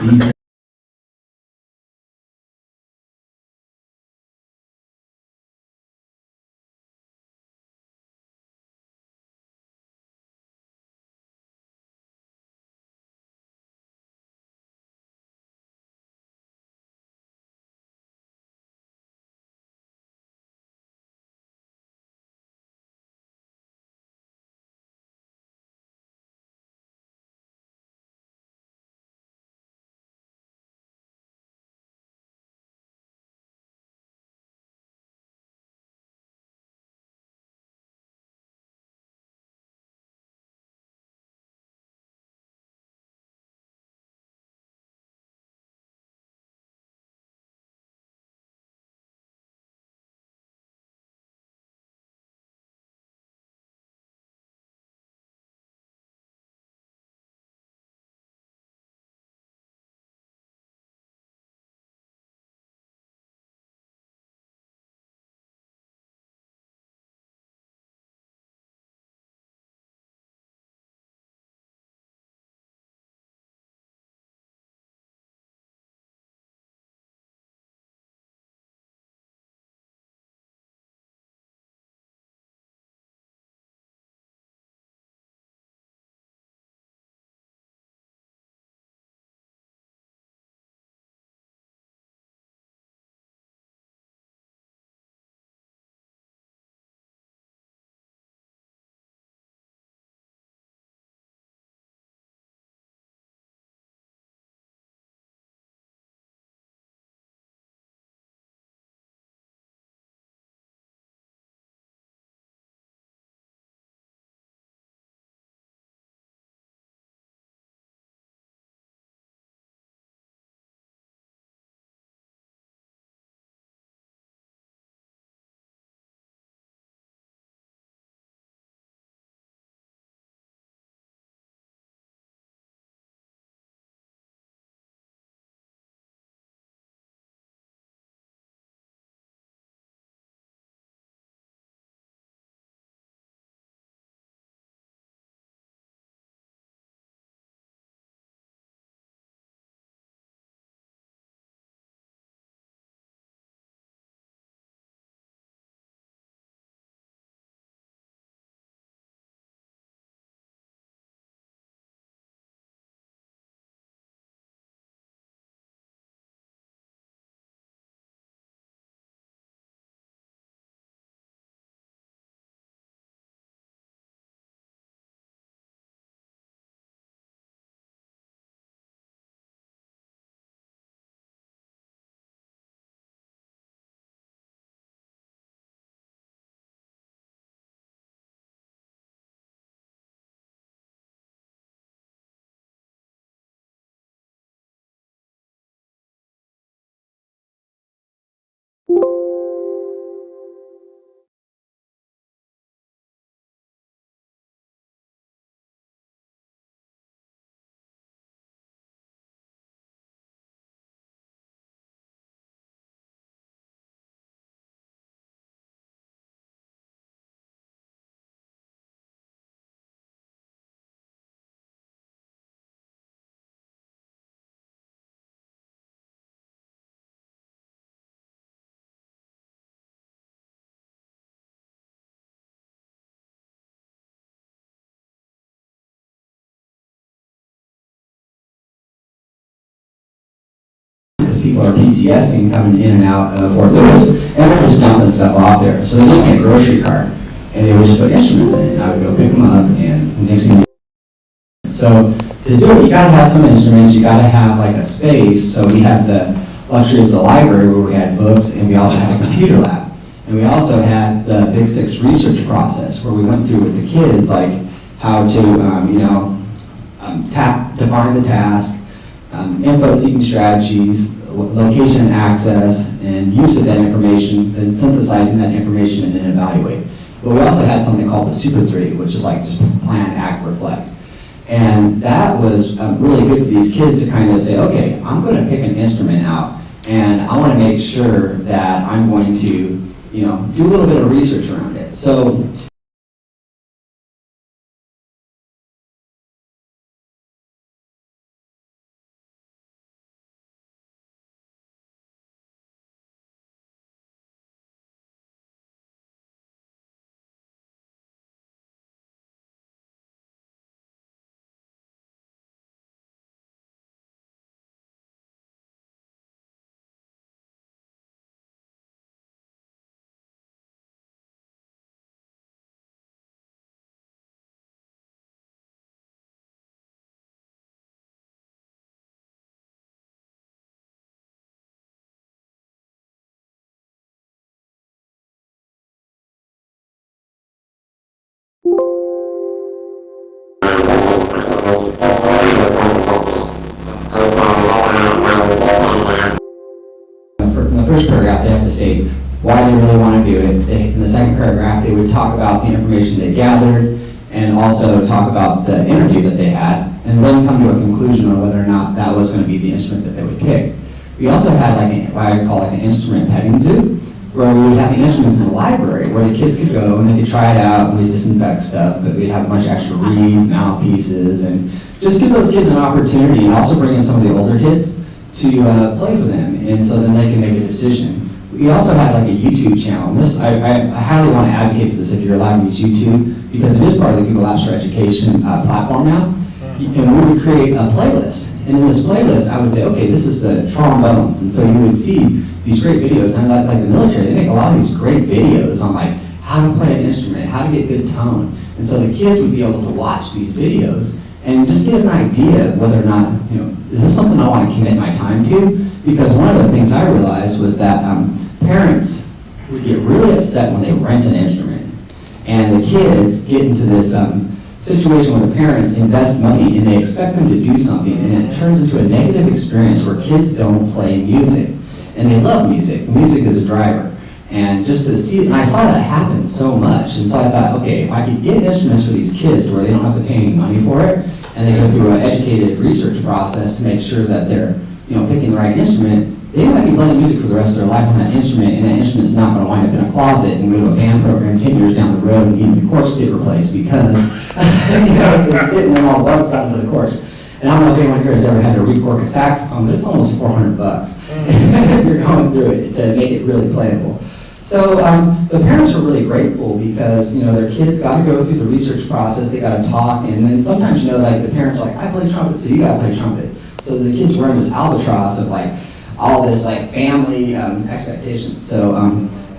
these people are PCSing coming in and out of Fort Lewis, and they're just dumping stuff off there. So they gave me a grocery cart, and they would just put instruments in it, and I would go pick them up, and next thing you know. So to do it, you gotta have some instruments, you gotta have like a space. So we had the luxury of the library where we had books, and we also had a computer lab. And we also had the Big Six research process where we went through with the kids, like how to, define the task, info seeking strategies, location and access, and use of that information, then synthesizing that information and then evaluate. But we also had something called the Super 3, which is like just plan, act, reflect. And that was really good for these kids to kind of say, okay, I'm going to pick an instrument out, and I want to make sure that I'm going to, do a little bit of research around it. So In the first paragraph, they have to state why they really want to do it. In the second paragraph, they would talk about the information they gathered and also talk about the interview that they had, and then come to a conclusion on whether or not that was going to be the instrument that they would pick. We also had what I would call an instrument petting zoo, where we would have the instruments in the library where the kids could go and they could try it out and we'd disinfect stuff, but we'd have a bunch of extra reeds, mouthpieces, and just give those kids an opportunity, and also bring in some of the older kids to play for them, and so then they can make a decision. We also had a YouTube channel, and this I highly want to advocate for this if you're allowed to use YouTube, because it is part of the Google Apps for Education platform now. And we would create a playlist, and in this playlist I would say, okay, this is the trombones, and so you would see these great videos, kind of like the military. They make a lot of these great videos on how to play an instrument, how to get good tone, and so the kids would be able to watch these videos and just get an idea of whether or not, is this something I want to commit my time to? Because one of the things I realized was that parents would get really upset when they rent an instrument, and the kids get into this situation where the parents invest money and they expect them to do something, and it turns into a negative experience where kids don't play music. And they love music. Music is a driver. And just to see, and I saw that happen so much, and so I thought, okay, if I could get instruments for these kids to where they don't have to pay any money for it, and they go through an educated research process to make sure that they're picking the right instrument, they might be playing music for the rest of their life on that instrument, and that instrument's not going to wind up in a closet and go to a band program 10 years down the road and need the course get replaced because it's been sitting there all bugs out into the course. And I don't know if anyone here has ever had to recork a saxophone, but it's almost $400 if you're going through it to make it really playable. So the parents were really grateful because their kids got to go through the research process, they got to talk, and then sometimes the parents are like, I play trumpet, so you got to play trumpet. So the kids were in this albatross of all this family expectations. So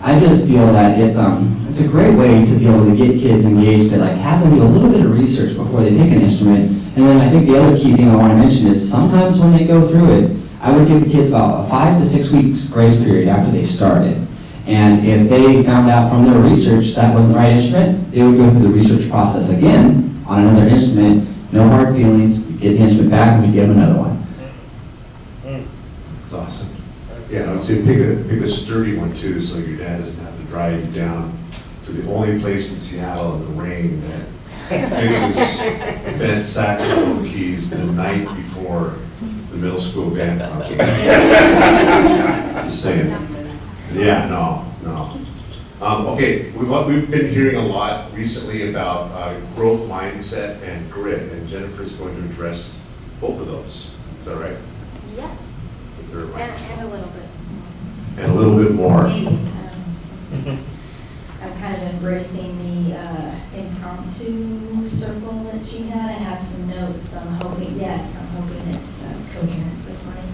I just feel that it's a great way to be able to get kids engaged, to have them do a little bit of research before they pick an instrument. And then I think the other key thing I want to mention is sometimes when they go through it, I would give the kids about a 5 to 6 weeks grace period after they started. And if they found out from their research that wasn't the right instrument, they would go through the research process again on another instrument, no hard feelings, we'd get the instrument back and we'd give them another one. That's awesome. Yeah, I would say pick a sturdy one too, so your dad doesn't have to drive you down to the only place in Seattle in the rain that fixes bent saxophone keys the night before the middle school band concert. Just saying. Yeah, no. Okay, we've been hearing a lot recently about growth mindset and grit, and Jennifer's going to address both of those. Is that right? Yes. And a little bit. And a little bit more. Maybe. I'm kind of embracing the impromptu circle that she had. I have some notes. I'm hoping it's coherent this morning.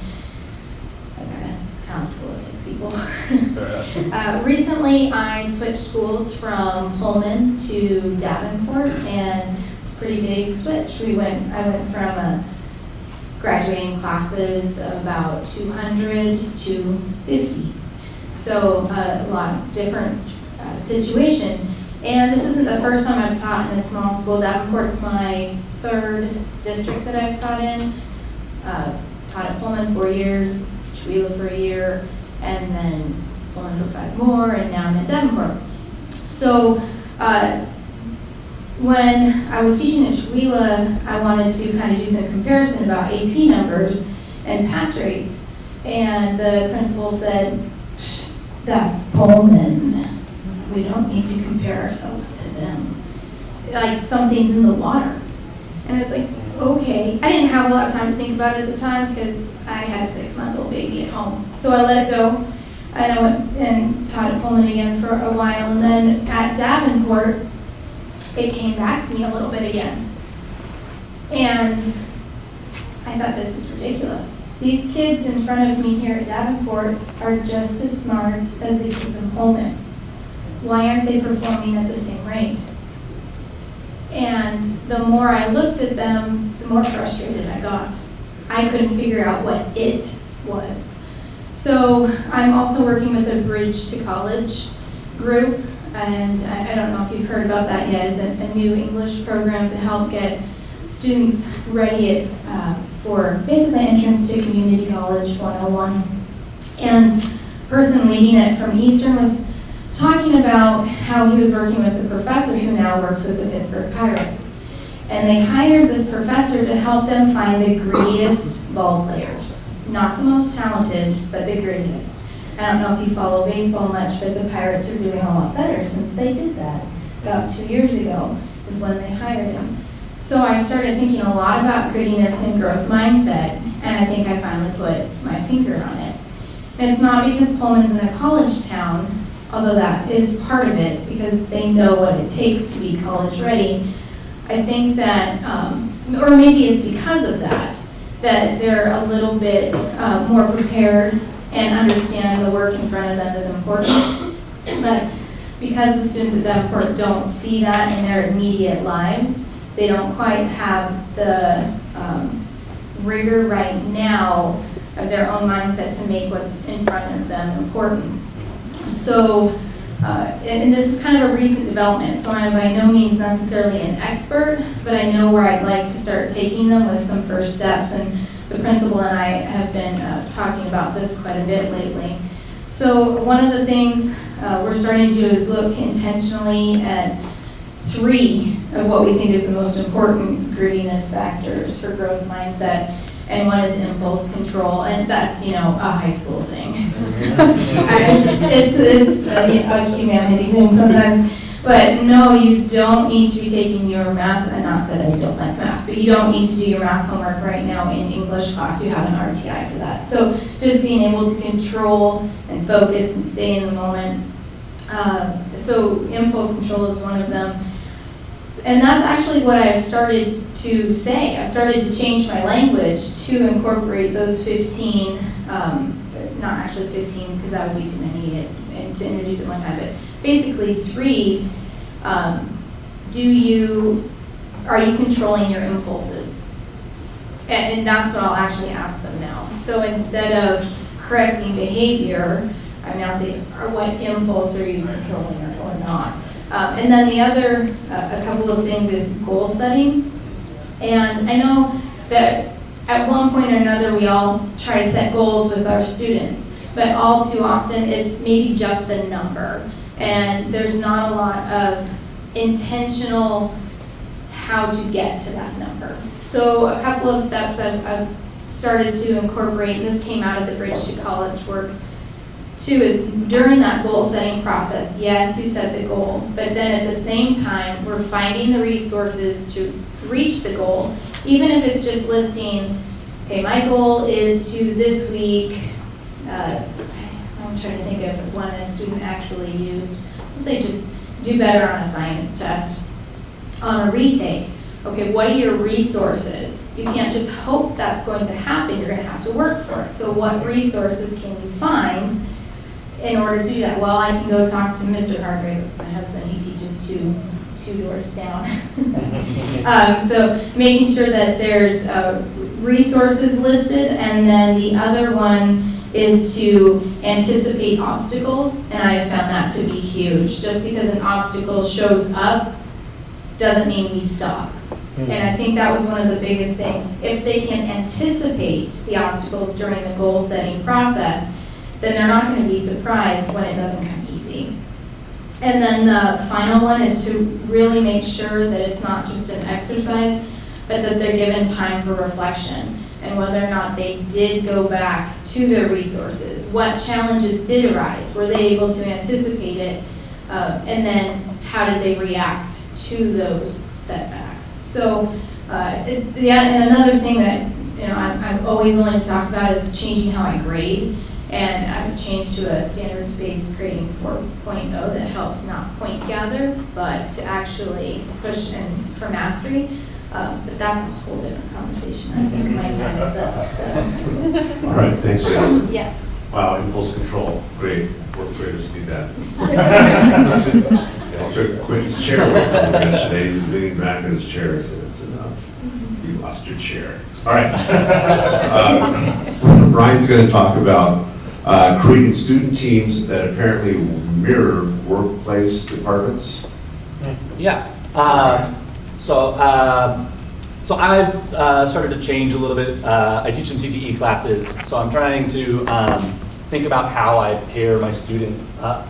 I've got a house full of sick people. Recently, I switched schools from Pullman to Davenport, and it's a pretty big switch. I went from graduating classes of about 200 to 50. So a lot different situation. And this isn't the first time I've taught in a small school. Davenport's my third district that I've taught in. Taught at Pullman 4 years, Chewelah for a year, and then Pullman for 5 more, and now I'm at Davenport. So when I was teaching at Chewelah, I wanted to kind of do some comparison about AP numbers and pass rates. And the principal said, that's Pullman. We don't need to compare ourselves to them. Like something's in the water. And I was like, okay. I didn't have a lot of time to think about it at the time because I had a 6-month-old baby at home. So I let it go. And I went and taught at Pullman again for a while. And then at Davenport, it came back to me a little bit again. And I thought, this is ridiculous. These kids in front of me here at Davenport are just as smart as the kids in Pullman. Why aren't they performing at the same rate? And the more I looked at them, the more frustrated I got. I couldn't figure out what it was. So I'm also working with a Bridge to College group, and I don't know if you've heard about that yet. It's a new English program to help get students ready it for basically entrance to community college 101. And the person leading it from Eastern was talking about how he was working with a professor who now works with the Pittsburgh Pirates. And they hired this professor to help them find the grittiest ball players. Not the most talented, but the grittiest. I don't know if you follow baseball much, but the Pirates are doing a lot better since they did that. About 2 years ago is when they hired him. So I started thinking a lot about grittiness and growth mindset, and I think I finally put my finger on it. And it's not because Pullman's in a college town, although that is part of it, because they know what it takes to be college ready. I think that, or maybe it's because of that they're a little bit more prepared and understand the work in front of them is important. But because the students at Davenport don't see that in their immediate lives, they don't quite have the rigor right now of their own mindset to make what's in front of them important. So, and this is kind of a recent development, so I'm by no means necessarily an expert, but I know where I'd like to start taking them with some first steps, and the principal and I have been talking about this quite a bit lately. So one of the things we're starting to do is look intentionally at 3 of what we think is the most important grittiness factors for growth mindset. And one is impulse control, and that's, a high school thing. It's a humanity thing sometimes. But no, you don't need to be taking your math, and not that I don't like math, but you don't need to do your math homework right now in English class. You have an RTI for that. So just being able to control and focus and stay in the moment. So impulse control is one of them. And that's actually what I've started to say. I've started to change my language to incorporate those 15, not actually 15 because that would be too many and to introduce at one time, but basically 3, are you controlling your impulses? And that's what I'll actually ask them now. So instead of correcting behavior, I now say, what impulse are you controlling or not? And then the other, a couple of things is goal setting. And I know that at one point or another we all try to set goals with our students, but all too often it's maybe just a number. And there's not a lot of intentional how to get to that number. So a couple of steps I've started to incorporate, and this came out of the Bridge to College work, 2 is during that goal setting process, yes, you set the goal, but then at the same time, we're finding the resources to reach the goal, even if it's just listing, okay, my goal is to this week, I'm trying to think of one a student actually used, let's say just do better on a science test. On a retake, okay, what are your resources? You can't just hope that's going to happen, you're going to have to work for it. So what resources can you find in order to do that? Well, I can go talk to Mr. Hargrave, that's my husband, he teaches two doors down. So making sure that there's resources listed, and then the other one is to anticipate obstacles, and I have found that to be huge. Just because an obstacle shows up doesn't mean we stop. And I think that was one of the biggest things. If they can anticipate the obstacles during the goal setting process, then they're not going to be surprised when it doesn't come easy. And then the final one is to really make sure that it's not just an exercise, but that they're given time for reflection and whether or not they did go back to their resources. What challenges did arise? Were they able to anticipate it? And then how did they react to those setbacks? So, and another thing that I'm always willing to talk about is changing how I grade. And I've changed to a standards-based grading 4.0 that helps not point gather, but to actually push for mastery. But that's a whole different conversation. I think my time is up. So. All right, thanks, Jen. Yeah. Wow, impulse control, great. Fourth graders need that. I took Quentin's chair away from him yesterday. He was leaning back in his chair. I said, "It's enough. You lost your chair." All right. Brian's going to talk about creating student teams that apparently mirror workplace departments. Yeah. So So I've started to change a little bit. I teach some CTE classes, so I'm trying to think about how I pair my students up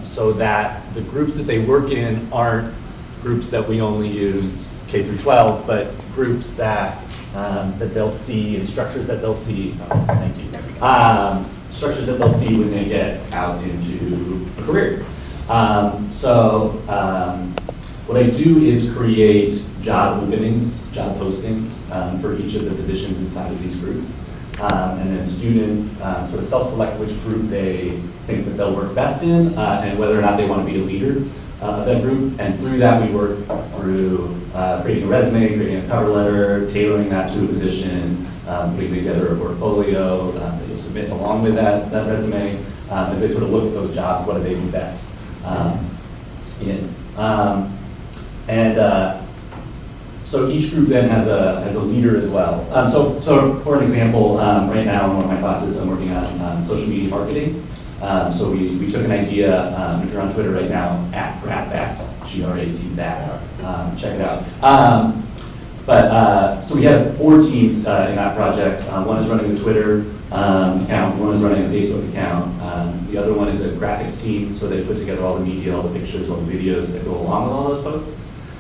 so that the groups that they work in aren't groups that we only use K through 12, but groups that that they'll see and structures that they'll see. Oh, thank you. Structures that they'll see when they get out into a career. What I do is create job openings, job postings for each of the positions inside of these groups. And then students sort of self-select which group they think that they'll work best in and whether or not they want to be a leader of that group. And through that, we work through creating a resume, creating a cover letter, tailoring that to a position, putting together a portfolio that you'll submit along with that resume. As they sort of look at those jobs, what do they do best in? So each group then has a leader as well. So for an example, right now in one of my classes, I'm working on social media marketing. So we took an idea, if you're on Twitter right now, @GratBacked, G-R-A-T, that, check it out. So we have 4 teams in that project. One is running the Twitter account, one is running a Facebook account. The other one is a graphics team, so they put together all the media, all the pictures, all the videos that go along with all those posts.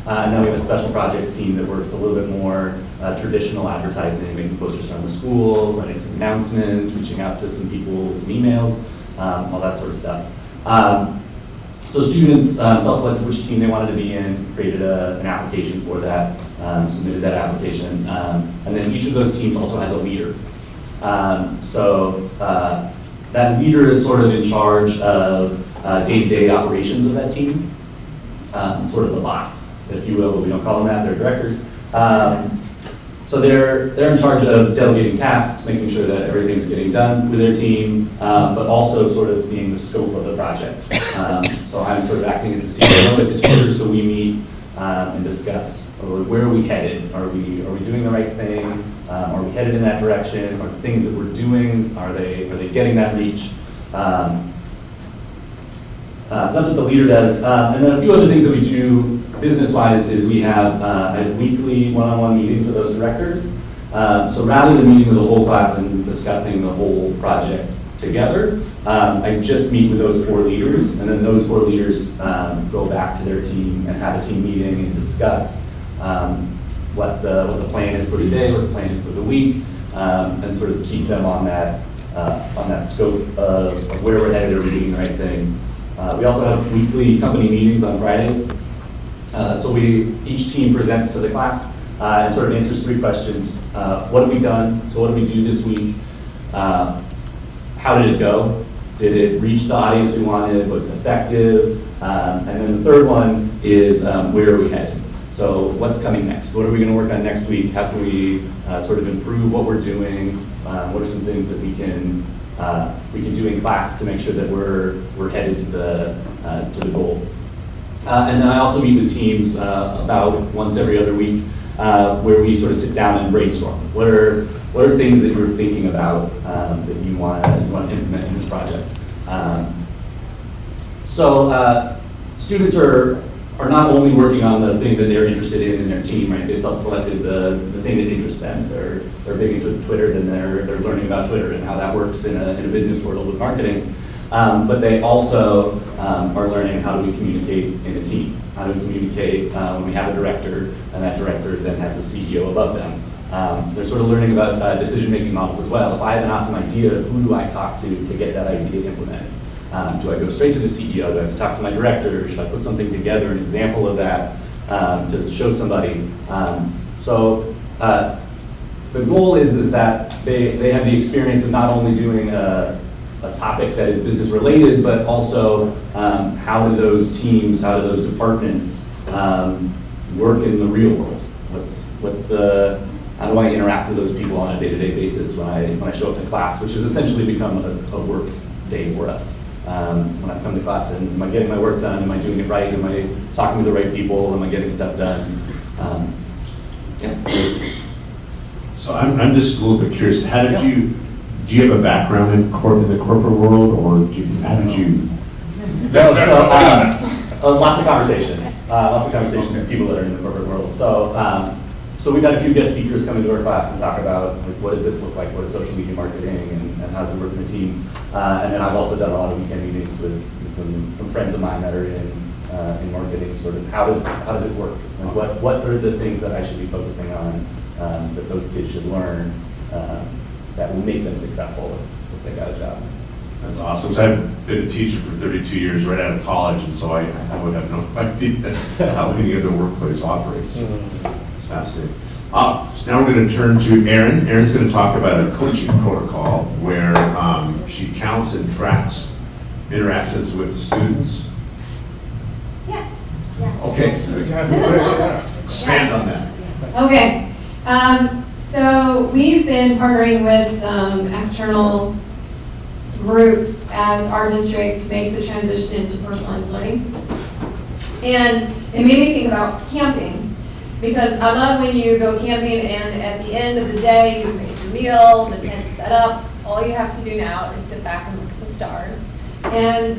And then we have a special projects team that works a little bit more traditional advertising, making posters around the school, running some announcements, reaching out to some people with some emails, all that sort of stuff. So students self-selected which team they wanted to be in, created an application for that, submitted that application, and then each of those teams also has a leader. That leader is sort of in charge of day-to-day operations of that team, sort of the boss, if you will, but we don't call them that, they're directors. So they're in charge of delegating tasks, making sure that everything's getting done for their team, but also sort of seeing the scope of the project. So I'm sort of acting as the CEO, as the teacher, so we meet and discuss, where are we headed? Are we doing the right thing? Are we headed in that direction? Are the things that we're doing, are they getting that reach? So that's what the leader does. And then a few other things that we do business-wise is we have weekly one-on-one meetings with those directors. So rather than meeting with the whole class and discussing the whole project together, I just meet with those 4 leaders, and then those 4 leaders go back to their team and have a team meeting and discuss what the plan is for the day, what the plan is for the week, and sort of keep them on that scope of where we're headed, are we doing the right thing. We also have weekly company meetings on Fridays. So each team presents to the class and sort of answers 3 questions. What have we done? So what did we do this week? How did it go? Did it reach the audience we wanted? Was it effective? And then the third one is where are we headed? So what's coming next? What are we going to work on next week? How can we sort of improve what we're doing? What are some things that we can do in class to make sure that we're headed to the goal? And then I also meet with teams about once every other week where we sort of sit down and brainstorm. What are things that you're thinking about that you want to implement in this project? Students are not only working on the thing that they're interested in their team, right? They self-selected the thing that interests them. They're big into Twitter, then they're learning about Twitter and how that works in a business world with marketing. But they also are learning how do we communicate in a team? How do we communicate when we have a director, and that director then has a CEO above them? They're sort of learning about decision-making models as well. If I have an awesome idea, who do I talk to get that idea implemented? Do I go straight to the CEO? Do I have to talk to my director? Should I put something together, an example of that to show somebody? The goal is that they have the experience of not only doing a topic that is business related, but also how do those teams, how do those departments work in the real world? How do I interact with those people on a day-to-day basis when I show up to class, which has essentially become a work day for us. When I come to class, and am I getting my work done? Am I doing it right? Am I talking to the right people? Am I getting stuff done? So I'm just a little bit curious. How did you? Do you have a background in the corporate world, or how did you? No, lots of conversations with people that are in the corporate world. So So we've had a few guest speakers come into our class and talk about like, what does this look like, what is social media marketing, and how does it work in the team. And then I've also done a lot of weekend meetings with some friends of mine that are in marketing, sort of how does it work? Like what are the things that I should be focusing on that those kids should learn that will make them successful if they got a job? That's awesome. So I've been a teacher for 32 years right out of college, and so I would have no idea how any other workplace operates. It's fascinating. So now we're going to turn to Erin. Erin's going to talk about a coaching protocol where she counts and tracks interactions with students. Yeah. Okay, so expand on that. Okay, so we've been partnering with some external groups as our district makes the transition into personalized learning. And it made me think about camping, because I love when you go camping and at the end of the day, you've made your meal, the tent's set up, all you have to do now is sit back and look at the stars and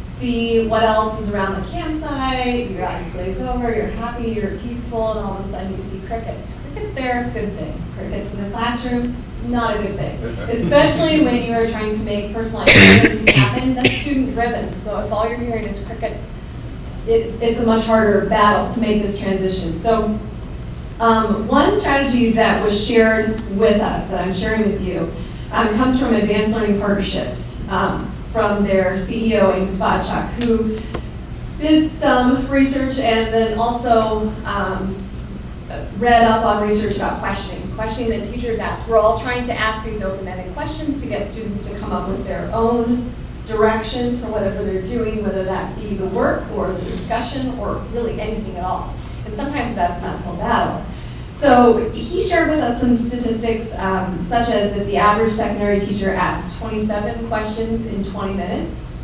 see what else is around the campsite, your eyes glaze over, you're happy, you're peaceful, and all of a sudden you see crickets. Crickets there, good thing. Crickets in the classroom, not a good thing. Especially when you are trying to make personalized learning happen, that's student driven. So if all you're hearing is crickets, it's a much harder battle to make this transition. So one strategy that was shared with us, that I'm sharing with you, comes from Advanced Learning Partnerships. From their CEO, Amy Spotchuk, who did some research and then also read up on research about questioning that teachers ask. We're all trying to ask these open-ended questions to get students to come up with their own direction for whatever they're doing, whether that be the work or the discussion or really anything at all. And sometimes that's an uphill battle. So he shared with us some statistics, such as that the average secondary teacher asked 27 questions in 20 minutes.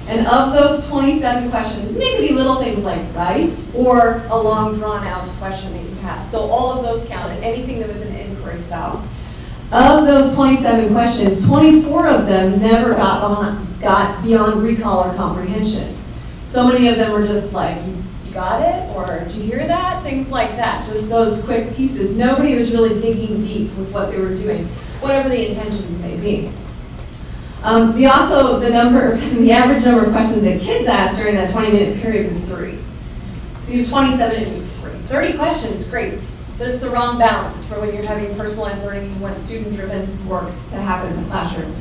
And of those 27 questions, and they could be little things like right, or a long drawn out question that you have. So all of those counted, anything that was an inquiry style. Of those 27 questions, 24 of them never got beyond recall or comprehension. So many of them were just like, you got it? Or did you hear that? Things like that, just those quick pieces. Nobody was really digging deep with what they were doing, whatever the intentions may be. The average number of questions that kids asked during that 20-minute period was 3. So you have 27 and you have 3. 30 questions, great, but it's the wrong balance for when you're having personalized learning and you want student-driven work to happen in the classroom.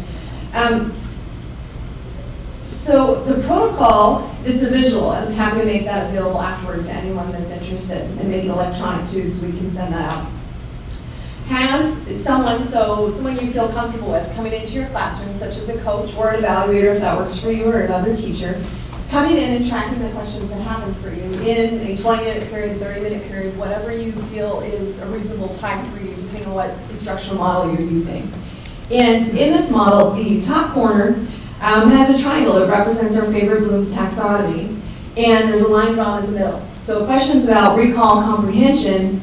So the protocol, it's a visual. I'm happy to make that available afterwards to anyone that's interested, and maybe electronic too, so we can send that out. Has someone you feel comfortable with coming into your classroom, such as a coach or an evaluator if that works for you, or another teacher, coming in and tracking the questions that happen for you in a 20-minute period, 30-minute period, whatever you feel is a reasonable time for you, depending on what instructional model you're using. And in this model, the top corner has a triangle that represents our favorite Bloom's taxonomy, and there's a line drawn in the middle. So questions about recall comprehension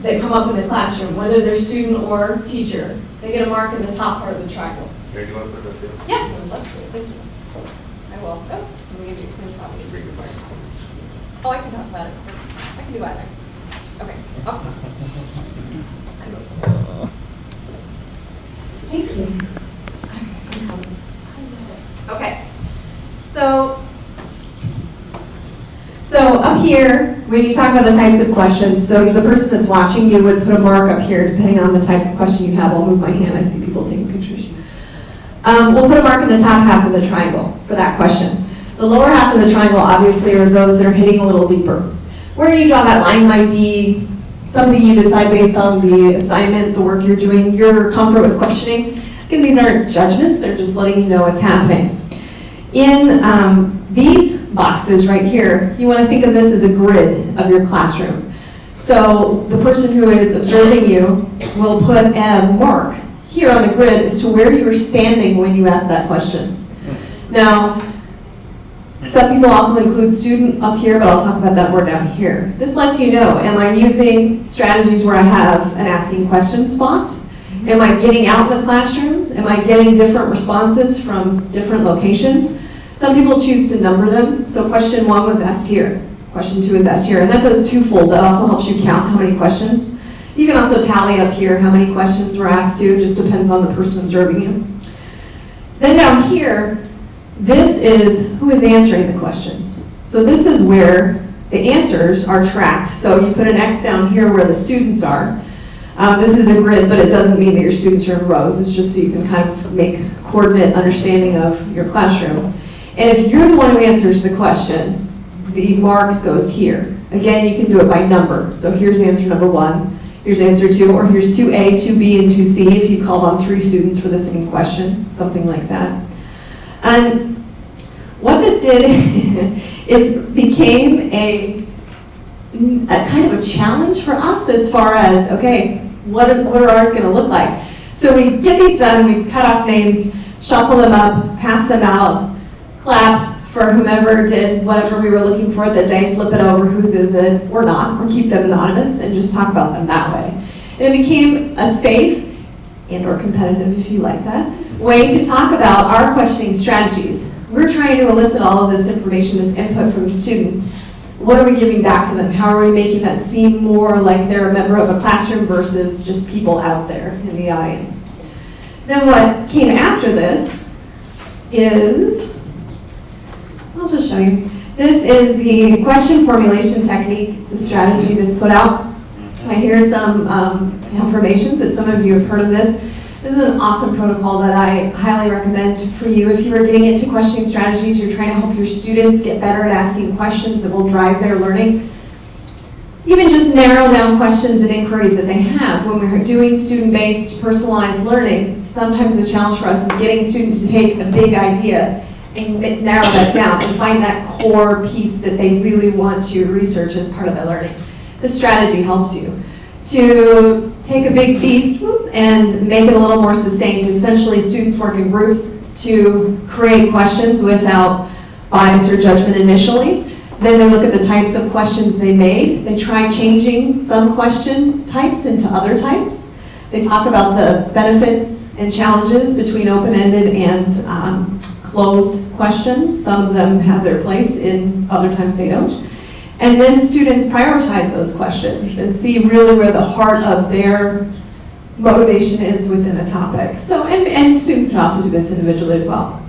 that come up in the classroom, whether they're student or teacher, they get a mark in the top part of the triangle. Here, do you want to put it up here? Yes, I'd love to. Thank you. I will. Oh, let me give you a copy. Bring it back. Oh, I can talk about it. I can do either. Okay. Thank you. Okay. So up here, when you talk about the types of questions, so the person that's watching you would put a mark up here depending on the type of question you have. I'll move my hand. I see people taking pictures. We'll put a mark in the top half of the triangle for that question. The lower half of the triangle, obviously, are those that are hitting a little deeper. Where you draw that line might be something you decide based on the assignment, the work you're doing, your comfort with questioning. Again, these aren't judgments, they're just letting you know what's happening. In these boxes right here, you want to think of this as a grid of your classroom. So the person who is observing you will put a mark here on the grid as to where you were standing when you asked that question. Now, some people also include student up here, but I'll talk about that more down here. This lets you know, am I using strategies where I have an asking questions spot? Am I getting out in the classroom? Am I getting different responses from different locations? Some people choose to number them. So question 1 was asked here. Question 2 is asked here. And that does twofold. That also helps you count how many questions You can also tally up here how many questions were asked too, just depends on the person observing you. Then down here, this is who is answering the questions. So this is where the answers are tracked. So you put an X down here where the students are. This is a grid, but it doesn't mean that your students are in rows. It's just so you can kind of make coordinate understanding of your classroom. And if you're the one who answers the question, the mark goes here. Again, you can do it by number. So here's answer number 1, here's answer 2, or here's 2A, 2B, and 2C if you called on 3 students for the same question, something like that. And what this did is became a kind of a challenge for us as far as, okay, what are ours going to look like? So we get these done, we cut off names, shuffle them up, pass them out, clap for whomever did whatever we were looking for that day, flip it over, whose is it, or not, or keep them anonymous and just talk about them that way. And it became a safe and or competitive, if you like that, way to talk about our questioning strategies. We're trying to elicit all of this information, this input from the students. What are we giving back to them? How are we making that seem more like they're a member of a classroom versus just people out there in the audience? Then what came after this is, I'll just show you. This is the question formulation technique. It's a strategy that's put out. Here are some affirmations that some of you have heard of this. This is an awesome protocol that I highly recommend for you. If you are getting into questioning strategies, you're trying to help your students get better at asking questions that will drive their learning. Even just narrow down questions and inquiries that they have. When we're doing student-based personalized learning, sometimes the challenge for us is getting students to take a big idea and narrow that down and find that core piece that they really want to research as part of their learning. This strategy helps you to take a big beast and make it a little more succinct. Essentially, students work in groups to create questions without bias or judgment initially. Then they look at the types of questions they made. They try changing some question types into other types. They talk about the benefits and challenges between open-ended and closed questions. Some of them have their place, in other times they don't. And then students prioritize those questions and see really where the heart of their motivation is within a topic. So, and students can also do this individually as well.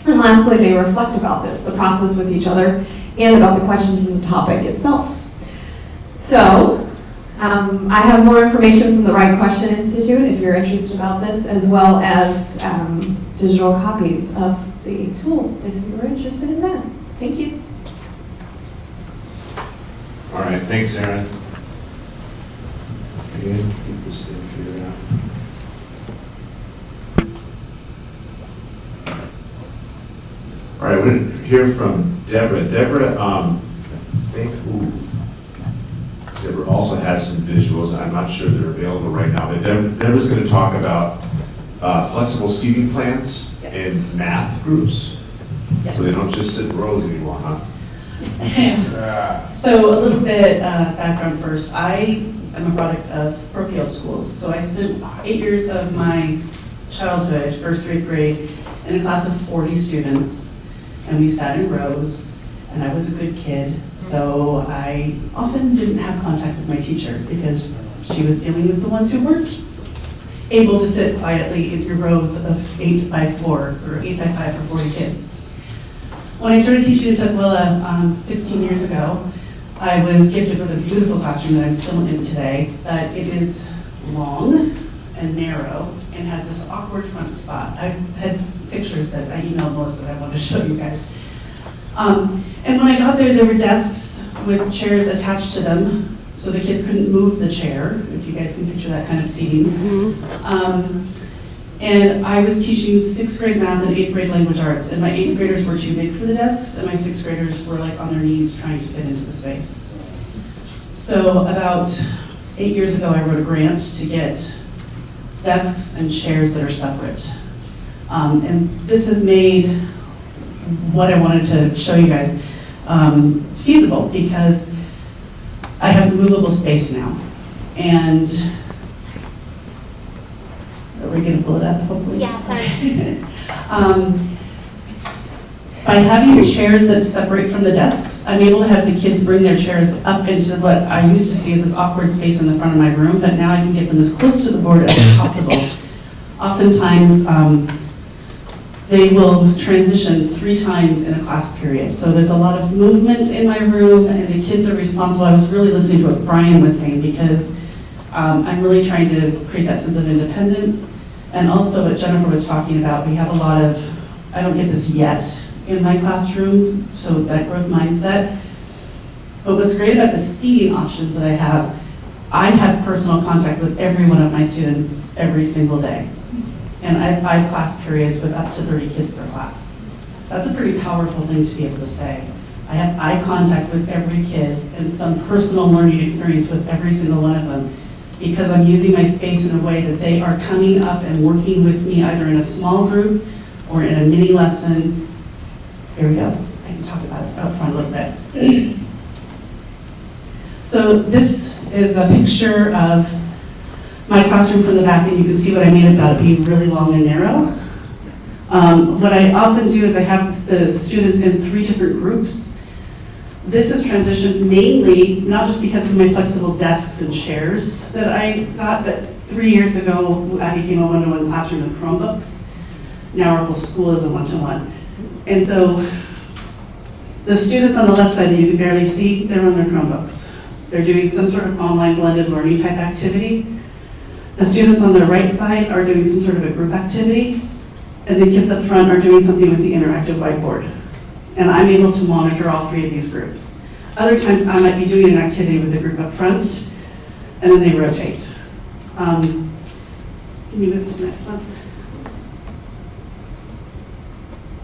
And lastly, they reflect about this, the process with each other, and about the questions in the topic itself. So, I have more information from the Right Question Institute if you're interested about this, as well as digital copies of the tool if you're interested in that. Thank you. All right, thanks, Aaron. And keep this thing figured out. All right, we're going to hear from Deborah. Deborah, I think, Deborah also has some visuals. I'm not sure they're available right now, but Deborah's going to talk about flexible seating plans and math groups. Yes. So they don't just sit in rows anymore, huh? So a little bit background first. I am a product of parochial schools. So I spent 8 years of my childhood, first through 8th grade, in a class of 40 students. And we sat in rows, and I was a good kid. So I often didn't have contact with my teacher because she was dealing with the ones who weren't able to sit quietly in your rows of 8x4 or 8x5 for 40 kids. When I started teaching at Tukwila 16 years ago, I was gifted with a beautiful classroom that I'm still in today, but it is long and narrow and has this awkward front spot. I had pictures that I emailed Melissa that I wanted to show you guys. And when I got there were desks with chairs attached to them, so the kids couldn't move the chair, if you guys can picture that kind of seating. Mm-hmm. And I was teaching 6th grade math and 8th grade language arts, and my 8th graders were too big for the desks, and my 6th graders were like on their knees trying to fit into the space. So about 8 years ago, I wrote a grant to get desks and chairs that are separate. And this has made what I wanted to show you guys feasible, because I have movable space now. And are we going to pull it up, hopefully? Yeah, sorry. By having chairs that separate from the desks, I'm able to have the kids bring their chairs up into what I used to see as this awkward space in the front of my room, but now I can get them as close to the board as possible. Oftentimes, they will transition 3 times in a class period. So there's a lot of movement in my room, and the kids are responsible. I was really listening to what Brian was saying, because I'm really trying to create that sense of independence. And also what Jennifer was talking about, we have a lot of, I don't get this yet in my classroom, so that growth mindset. But what's great about the seating options that I have personal contact with every one of my students every single day. And I have 5 class periods with up to 30 kids per class. That's a pretty powerful thing to be able to say. I have eye contact with every kid and some personal learning experience with every single one of them, because I'm using my space in a way that they are coming up and working with me either in a small group or in a mini lesson. Here we go. I can talk about it up front a little bit. So this is a picture of my classroom from the back, and you can see what I mean about it being really long and narrow. What I often do is I have the students in 3 different groups. This has transitioned mainly, not just because of my flexible desks and chairs that I got, but 3 years ago, I became a one-to-one classroom with Chromebooks. Now our whole school is a one-to-one. And so the students on the left side that you can barely see, they're on their Chromebooks. They're doing some sort of online blended learning type activity. The students on the right side are doing some sort of a group activity, and the kids up front are doing something with the interactive whiteboard. And I'm able to monitor all 3 of these groups. Other times I might be doing an activity with the group up front, and then they rotate. Can you move to the next one?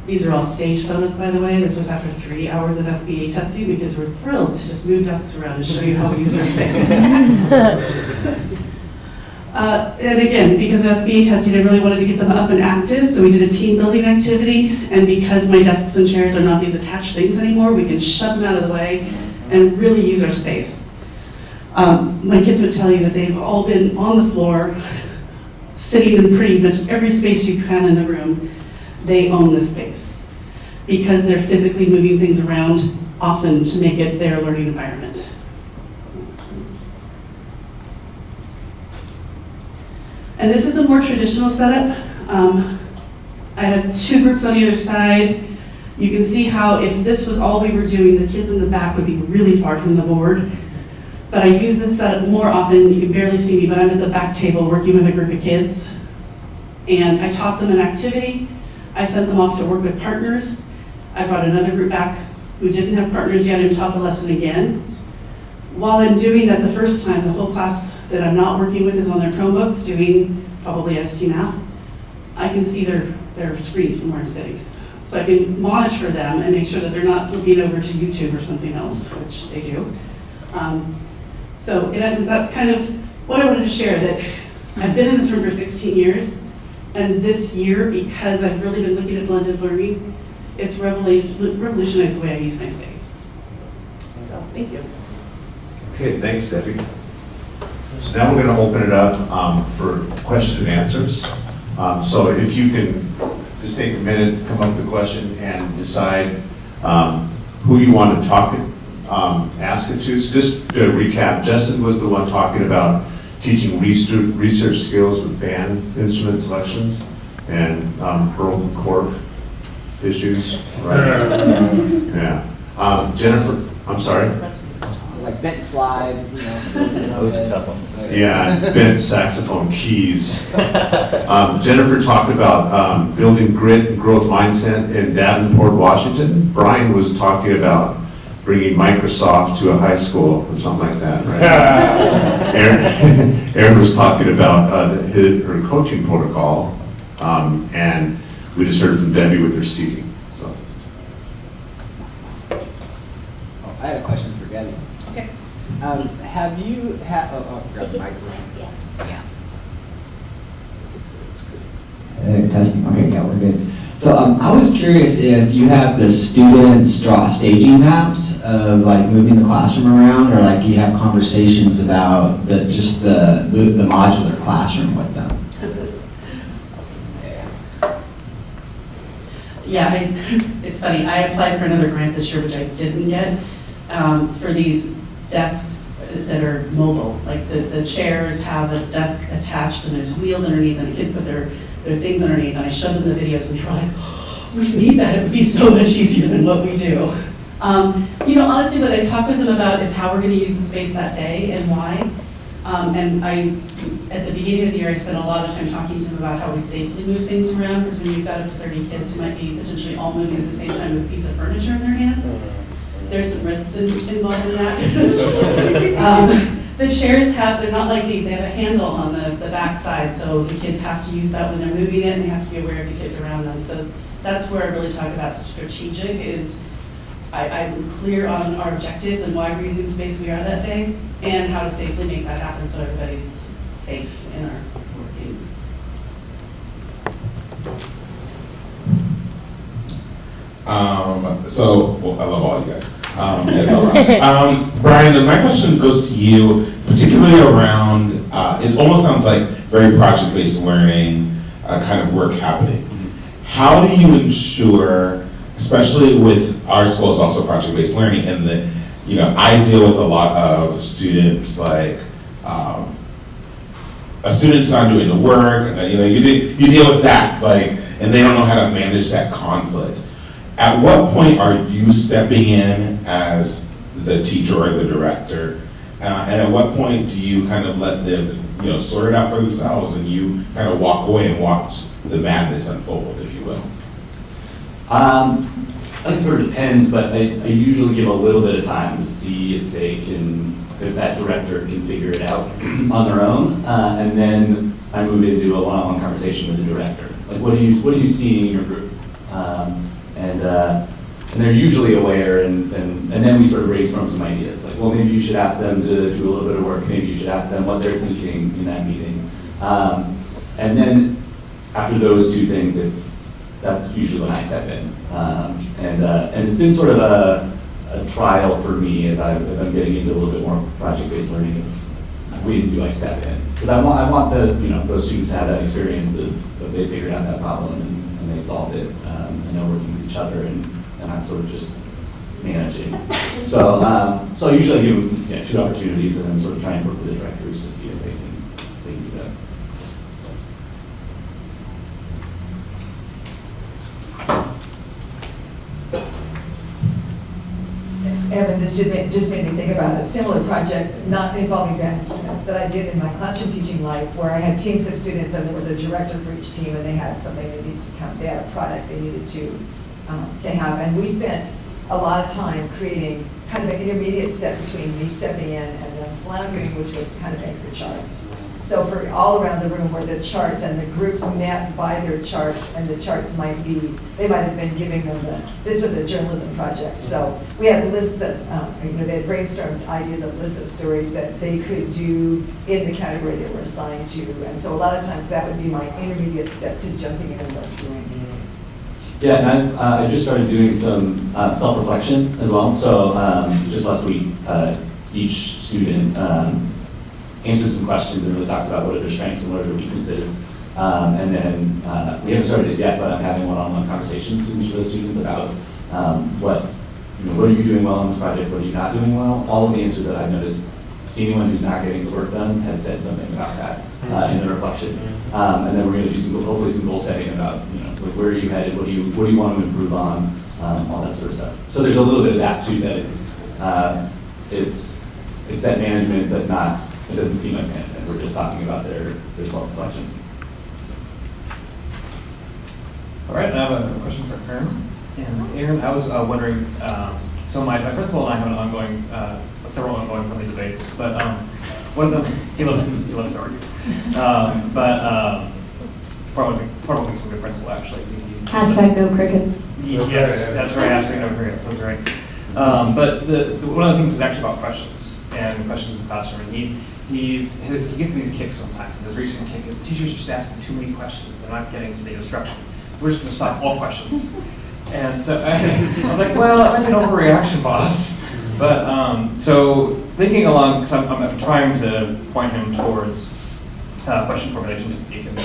These are all stage photos, by the way. This was after 3 hours of SBA testing, because we're thrilled to just move desks around and show you how we use our space. And again, because of SBA testing, I really wanted to get them up and active, so we did a team building activity, and because my desks and chairs are not these attached things anymore, we can shove them out of the way and really use our space. My kids would tell you that they've all been on the floor, sitting in pretty much every space you can in the room. They own the space because they're physically moving things around, often to make it their learning environment. And this is a more traditional setup. I have 2 groups on either side. You can see how if this was all we were doing, the kids in the back would be really far from the board. But I use this setup more often. You can barely see me, but I'm at the back table working with a group of kids. And I taught them an activity. I sent them off to work with partners. I brought another group back who didn't have partners yet and taught the lesson again. While I'm doing that the first time, the whole class that I'm not working with is on their Chromebooks doing probably ST Math. I can see their screens from where I'm sitting. So I can monitor them and make sure that they're not flipping over to YouTube or something else, which they do. So in essence, that's kind of what I wanted to share, that I've been in this room for 16 years. And this year, because I've really been looking at blended learning, it's revolutionized the way I use my space. So, thank you. Okay, thanks, Debbie. So now we're going to open it up for question and answers. So if you can just take a minute, come up with a question, and decide who you want to ask it to. So just to recap, Justin was the one talking about teaching research skills with band instrument selections and broken cork issues, right? Yeah. Jennifer, I'm sorry? Like bent slides, you know. Those are tough ones. Yeah, bent saxophone keys. Jennifer talked about building grit and growth mindset in Davenport, Washington. Brian was talking about bringing Microsoft to a high school or something like that, right? Erin was talking about her coaching protocol, and we just heard from Debbie with her seating. So. Oh, I had a question for Debbie. Okay. Have you had, I forgot the microphone. Testing, okay, yeah, we're good. So I was curious if you have the students draw staging maps of like moving the classroom around, or like you have conversations about the modular classroom with them. Yeah, it's funny. I applied for another grant this year, which I didn't get, for these desks that are mobile. Like the chairs have a desk attached and there's wheels underneath and the kids put their things underneath. And I showed them the videos and they were like, oh, we need that. It would be so much easier than what we do. Honestly, what I talk with them about is how we're going to use the space that day and why. And at the beginning of the year, I spent a lot of time talking to them about how we safely move things around, because when you've got up to 30 kids who might be potentially all moving at the same time with a piece of furniture in their hands, there's some risks involved in that. The chairs they're not like these, they have a handle on the back side, so the kids have to use that when they're moving it, and they have to be aware of the kids around them. So that's where I really talk about strategic, is I'm clear on our objectives and why we're using the space we are that day, and how to safely make that happen so everybody's safe in our working. I love all you guys. Brian, my question goes to you, particularly around, it almost sounds like very project-based learning kind of work happening. How do you ensure, especially with our school is also project-based learning, and I deal with a lot of students like, a student's not doing the work, and you deal with that, and they don't know how to manage that conflict. At what point are you stepping in as the teacher or the director? And at what point do you kind of let them, sort it out for themselves, and you kind of walk away and watch the madness unfold, if you will? It sort of depends, but I usually give a little bit of time to see if that director can figure it out on their own, and then I move into a one-on-one conversation with the director. Like, what do you see in your group? And they're usually aware, and then we sort of brainstorm some ideas. Like, well, maybe you should ask them to do a little bit of work. Maybe you should ask them what they're thinking in that meeting. And then after those two things, that's usually when I step in. And it's been sort of a trial for me as I'm getting into a little bit more project-based learning of when do I step in? Because I want those students to have that experience of they figured out that problem and they solved it, and they're working with each other, and I'm sort of just managing. So I usually give them 2 opportunities, and then sort of try and work with the directors to see if they can do that. Evan, this just made me think about a similar project, not involving band instruments, that I did in my classroom teaching life, where I had teams of students and there was a director for each team, and they had something they needed to they had a product they needed to have. And we spent a lot of time creating kind of an intermediate step between me stepping in and them floundering, which was kind of anchor charts. So for all around the room were the charts, and the groups met by their charts, and the charts they might have been giving them this was a journalism project. So we had lists of, they had brainstormed ideas of lists of stories that they could do in the category they were assigned to. And so a lot of times that would be my intermediate step to jumping in and rescuing. Yeah, and I just started doing some self-reflection as well. So just last week, each student answered some questions and really talked about what are their strengths and what are their weaknesses. And then we haven't started it yet, but I'm having one-on-one conversations with each of those students about what are you doing well on this project, what are you not doing well. All of the answers that I've noticed, anyone who's not getting the work done has said something about that in the reflection. And then we're going to do hopefully some goal setting about like where are you headed, what do you want to improve on, all that sort of stuff. So there's a little bit of that too, that it's that management, but not. It doesn't seem like management. We're just talking about their self-reflection. All right, I have a question for Aaron. And Aaron, I was wondering, so my principal and I have an ongoing, several ongoing friendly debates, but one of them, he loves to argue. Probably thinks I'm a good principal, actually. Hashtag no crickets. Yes, that's right, hashtag no crickets, that's right. But one of the things is actually about questions, and questions in the classroom. And he gets these kicks sometimes, and his recent kick is teachers just asking too many questions. They're not getting to the instruction. We're just going to stop all questions. And so I was like, well, that might be an overreaction, boss. But so thinking along, because I'm trying to point him towards question formulation technique and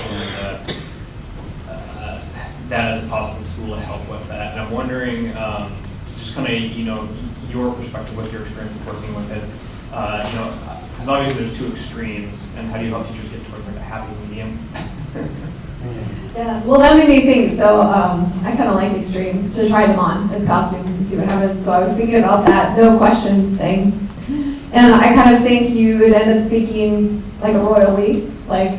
that as a possible tool to help with that. And I'm wondering, just kind of, your perspective with your experience of working with it, because obviously there's two extremes, and how do you help teachers get towards like a happy medium? Yeah, well, that made me think. So I kind of like extremes, to try them on as costumes and see what happens. So I was thinking about that no questions thing. And I kind of think you would end up speaking like a royal we, like,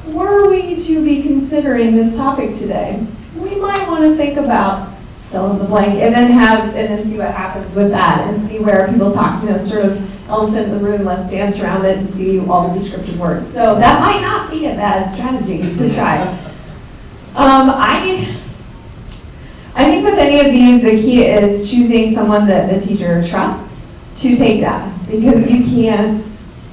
were we to be considering this topic today, we might want to think about fill in the blank, and then see what happens with that, and see where people talk, sort of elephant in the room, let's dance around it and see all the descriptive words. So that might not be a bad strategy to try. I think with any of these, the key is choosing someone that the teacher trusts to take data, because you can't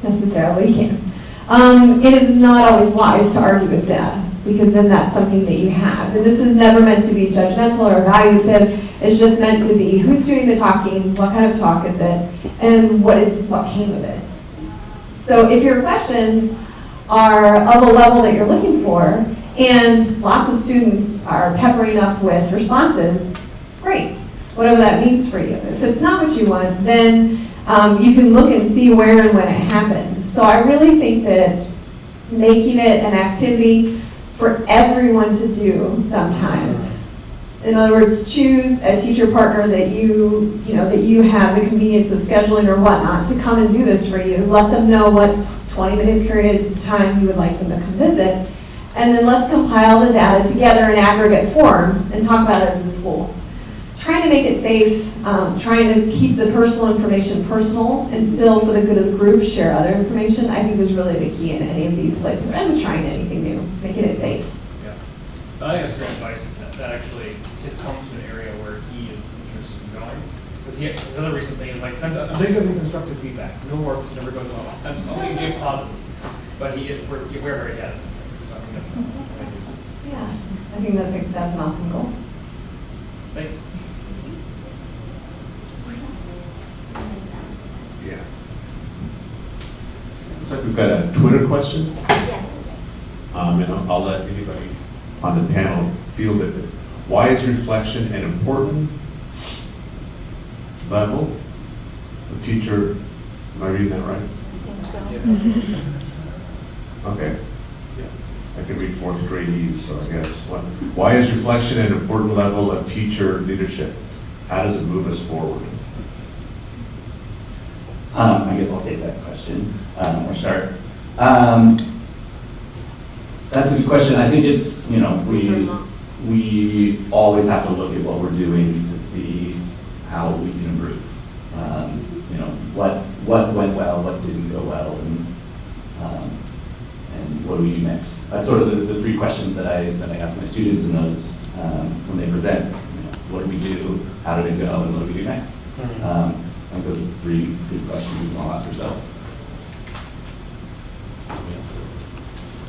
necessarily, it is not always wise to argue with data, because then that's something that you have. And this is never meant to be judgmental or evaluative. It's just meant to be who's doing the talking, what kind of talk is it, and what came with it. So if your questions are of a level that you're looking for, and lots of students are peppering up with responses, great, whatever that means for you. If it's not what you want, then you can look and see where and when it happened. So I really think that making it an activity for everyone to do sometime. In other words, choose a teacher partner that that you have the convenience of scheduling or whatnot to come and do this for you. Let them know what 20-minute period of time you would like them to come visit. And then let's compile the data together in aggregate form and talk about it as a school. Trying to make it safe, trying to keep the personal information personal, and still, for the good of the group, share other information, I think is really the key in any of these places. I'm trying anything new, making it safe. Yeah. I think that's great advice. That actually hits home to an area where he is interested in going. Because the other recent thing is like, I'm big on constructive feedback. No work never goes well. I'm just only give positives. But we're very yes. So I think that's Yeah, I think that's an awesome goal. Thanks. Yeah. Looks like we've got a Twitter question. And I'll let anybody on the panel field it. Why is reflection an important level of teacher? Am I reading that right? Okay. I can read fourth grade so I guess. Why is reflection an important level of teacher leadership? How does it move us forward? I guess I'll take that question, or start. That's a good question. I think it's, we always have to look at what we're doing to see how we can improve. What went well, what didn't go well, and what do we do next? That's sort of the three questions that I ask my students in those when they present. What do we do? How did it go? And what do we do next? I think those are three good questions we can all ask ourselves.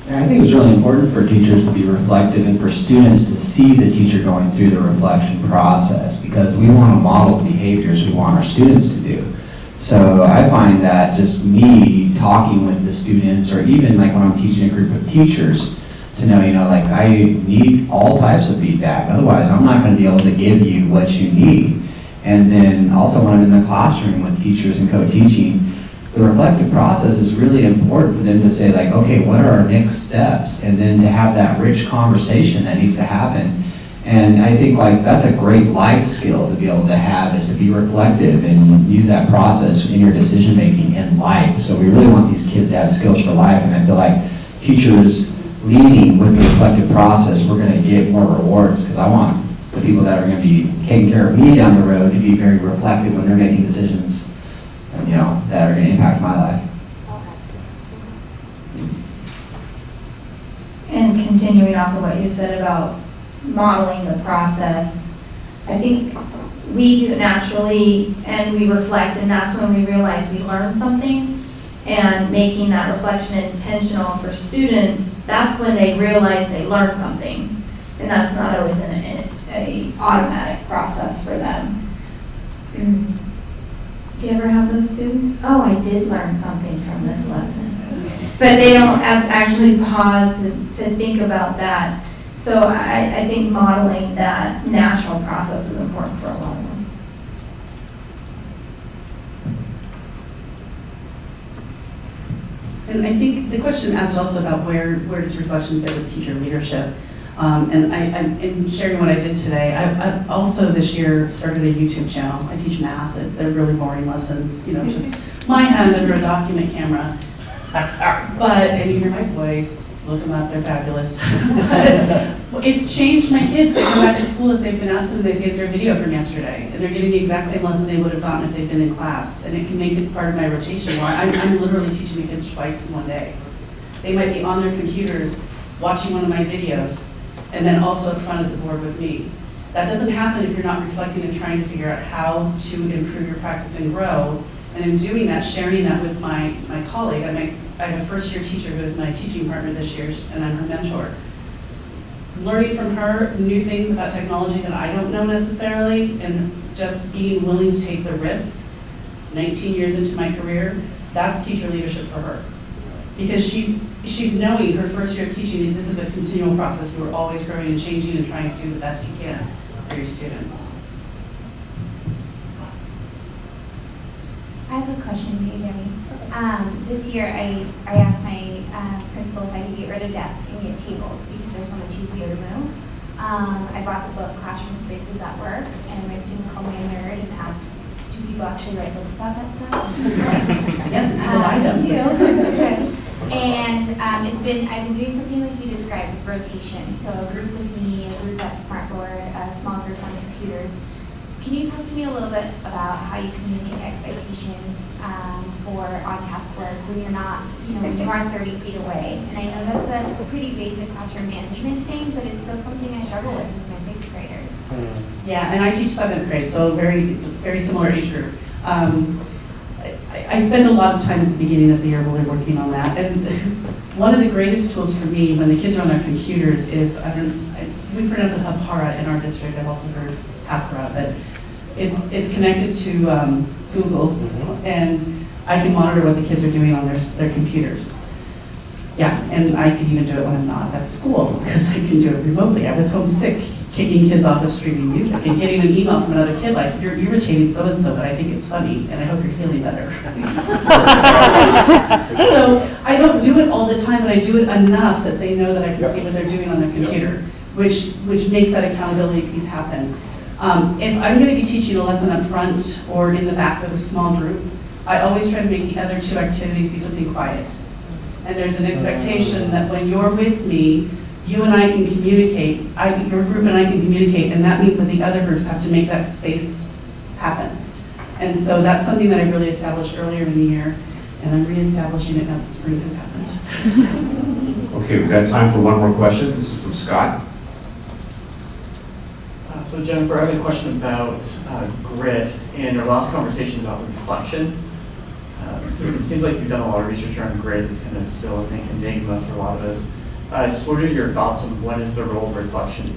And I think it's really important for teachers to be reflective and for students to see the teacher going through the reflection process, because we want to model the behaviors we want our students to do. So I find that just me talking with the students, or even like when I'm teaching a group of teachers, to know, like I need all types of feedback. Otherwise, I'm not going to be able to give you what you need. And then also when I'm in the classroom with teachers and co-teaching, the reflective process is really important for them to say like, okay, what are our next steps? And then to have that rich conversation that needs to happen. And I think like that's a great life skill to be able to have, is to be reflective and use that process in your decision making in life. So we really want these kids to have skills for life, and I feel like teachers leading with the reflective process, we're going to get more rewards, because I want the people that are going to be taking care of me down the road to be very reflective when they're making decisions, and, that are going to impact my life. And continuing off of what you said about modeling the process, I think we do it naturally and we reflect, and that's when we realize we learned something. And making that reflection intentional for students, that's when they realize they learned something. And that's not always an automatic process for them. Do you ever have those students? Oh, I did learn something from this lesson. But they don't actually pause to think about that. So I think modeling that natural process is important for a lot of them. And I think the question asked also about where does reflection fit with teacher leadership? And I'm in sharing what I did today. I've also this year started a YouTube channel. I teach math. They're really boring lessons, just my hand under a document camera. And you hear my voice, look them up, they're fabulous. But it's changed my kids. They come back to school if they've been absent, they say it's their video from yesterday. And they're getting the exact same lesson they would have gotten if they'd been in class. And it can make it part of my rotation. Where I'm literally teaching the kids twice in one day. They might be on their computers watching one of my videos and then also in front of the board with me. That doesn't happen if you're not reflecting and trying to figure out how to improve your practice and grow. And in doing that, sharing that with my colleague, I have a first-year teacher who is my teaching partner this year, and I'm her mentor. Learning from her new things about technology that I don't know necessarily, and just being willing to take the risk, 19 years into my career, that's teacher leadership for her. Because she's knowing her first year of teaching, this is a continual process. You are always growing and changing and trying to do the best you can for your students. I have a question for you, Debbie. This year, I asked my principal if I could get rid of desks and get tables because they're so much easier to move. I brought the book Classroom Spaces That Work, and my students called me a nerd and asked, do people actually write books about that stuff? Yes, people like them. I do. It's good. And I've been doing something like you described, rotation. So a group with me, a group at Smartboard, small groups on computers. Can you talk to me a little bit about how you communicate expectations for on-task work when you're not, when you are 30 feet away? And I know that's a pretty basic classroom management thing, but it's still something I struggle with my 6th graders. Yeah, and I teach 7th grade, so very, very similar age group. I spend a lot of time at the beginning of the year really working on that. And one of the greatest tools for me when the kids are on their computers is, we pronounce it Hapara in our district. I've also heard Hapara, but it's connected to Google, and I can monitor what the kids are doing on their computers. Yeah, and I can even do it when I'm not at school because I can do it remotely. I was homesick, kicking kids off of streaming music and getting an email from another kid like, you're irritating so-and-so, but I think it's funny, and I hope you're feeling better. So I don't do it all the time, but I do it enough that they know that I can see what they're doing on their computer, which makes that accountability piece happen. If I'm going to be teaching a lesson up front or in the back with a small group, I always try to make the other 2 activities be something quiet. And there's an expectation that when you're with me, you and I can communicate, your group and I can communicate, and that means that the other groups have to make that space happen. And so that's something that I really established earlier in the year, and I'm reestablishing it now that spring has happened. Okay, we've got time for one more question. This is from Scott. So Jennifer, I have a question about grit and our last conversation about reflection. Since it seems like you've done a lot of research around grit, it's kind of still, I think, enigma for a lot of us. Just what are your thoughts on what is the role of reflection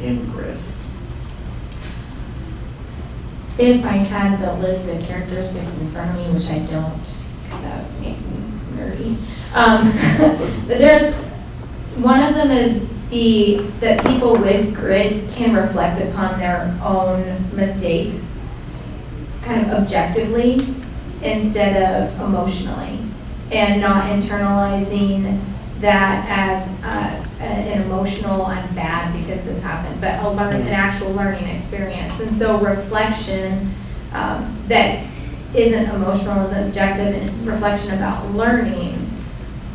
in grit? If I had the list of characteristics in front of me, which I don't, because that would make me nerdy. But there's, one of them is that people with grit can reflect upon their own mistakes kind of objectively instead of emotionally, and not internalizing that as an emotional, I'm bad because this happened, but an actual learning experience. And so reflection that isn't emotional, is objective, and reflection about learning,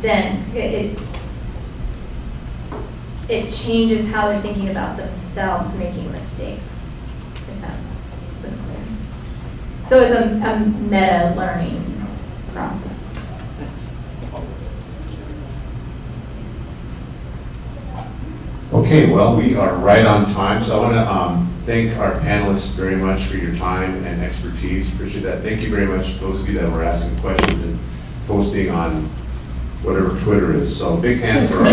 then it changes how they're thinking about themselves making mistakes, if that was clear. So it's a meta learning process. Thanks. Okay, well, we are right on time, so I want to thank our panelists very much for your time and expertise. Appreciate that. Thank you very much, those of you that were asking questions and posting on whatever Twitter is. So big hand for our